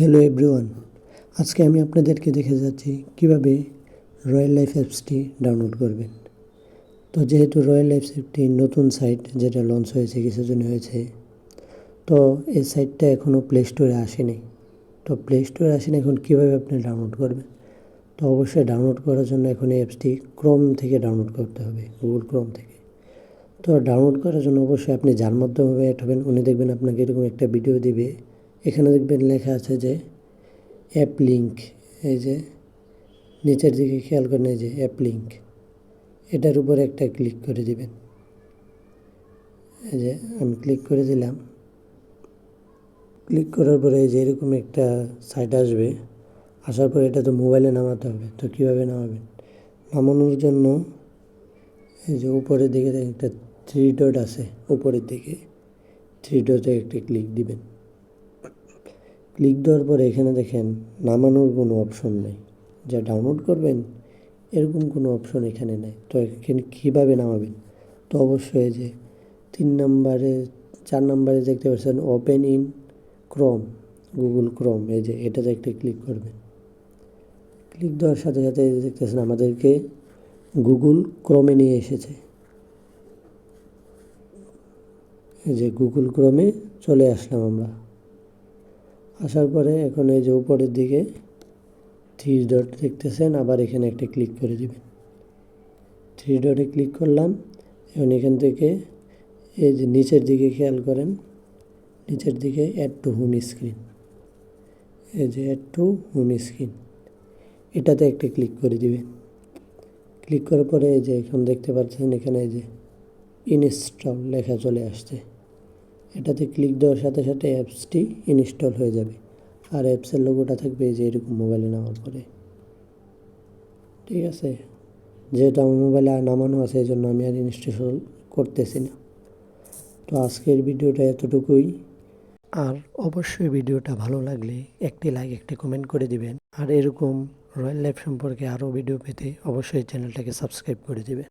Hello everyone, আজকে আমি আপনাদেরকে দেখে যাচ্ছি কিভাবে রয়্যাল লাইফ অ্যাপসটি ডাউনলোড করবেন। তো যেহেতু রয়্যাল লাইফ অ্যাপটি নতুন সাইট, যেটা লঞ্চ হয়েছে কিছুদিন হয়েছে, তো এই সাইটটা এখনও প্লে স্টোরে আসেনি। তো প্লে স্টোরে আসেনি, এখন কীভাবে আপনি ডাউনলোড করবেন? তো অবশ্যই ডাউনলোড করার জন্য এখন এই অ্যাপসটি ক্রোম থেকে ডাউনলোড করতে হবে, গুগল ক্রোম থেকে। তো ডাউনলোড করার জন্য অবশ্যই আপনি যার মাধ্যমে অ্যাড হবেন, উনি দেখবেন আপনাকে এরকম একটা ভিডিও দিবে। এখানে দেখবেন লেখা আছে যে অ্যাপ লিঙ্ক, এই যে নিচের দিকে খেয়াল করেন, এই যে অ্যাপ লিঙ্ক, এটার উপরে একটা ক্লিক করে দিবেন। এই যে আমি ক্লিক করে দিলাম। ক্লিক করার পরে এই যে এরকম একটা সাইট আসবে। আসার পরে এটা তো মোবাইলে নামাতে হবে। তো কীভাবে নামাবেন? নামানোর জন্য এই যে উপরের দিকে একটা থ্রি ডট আছে, উপরের দিকে থ্রি ডটে একটা ক্লিক দিবেন। ক্লিক দেওয়ার পরে এখানে দেখেন নামানোর কোনো অপশন নেই, যা ডাউনলোড করবেন এরকম কোনো অপশন এখানে নেই। তো এখানে কীভাবে নামাবেন? তো অবশ্যই যে 4 নম্বরে দেখতে পাচ্ছেন open in Chrome, Google Chrome, এই যে এটাতে একটা ক্লিক করবেন। ক্লিক দেওয়ার সাথে সাথে দেখতেছেন আমাদেরকে গুগল ক্রোমে নিয়ে এসেছে। এই যে গুগল ক্রোমে চলে আসলাম আমরা। আসার পরে এখন এই যে উপরের দিকে থ্রি ডট দেখতেছেন, আবার এখানে একটা ক্লিক করে দিবেন। থ্রি ডটে ক্লিক করলাম। এখন এখান থেকে এই যে নিচের দিকে খেয়াল করেন, নিচের দিকে অ্যাড টু হোম স্ক্রিন, এই যে অ্যাড টু হোম স্ক্রিন, এটাতে একটা ক্লিক করে দিবেন। ক্লিক করার পরে এই যে এখন দেখতে পাচ্ছেন এখানে এই যে ইনস্টল লেখা চলে আসছে। এটাতে ক্লিক দেওয়ার সাথে সাথে অ্যাপসটি ইনস্টল হয়ে যাবে। আর অ্যাপসের লোগোটা থাকবে যে এরকম মোবাইলে নেওয়ার পরে। ঠিক আছে, যেহেতু আমার মোবাইলে নামানো আছে এই জন্য আমি আর ইনস্টল করতেছি না। তো আজকের ভিডিওটা এতটুকুই। আর অবশ্যই ভিডিওটা ভালো লাগলে একটি লাইক, একটি কমেন্ট করে দিবেন। আর এরকম রয়্যাল লাইফ সম্পর্কে আরও ভিডিও পেতে অবশ্যই চ্যানেলটাকে সাবস্ক্রাইব করে দিবেন।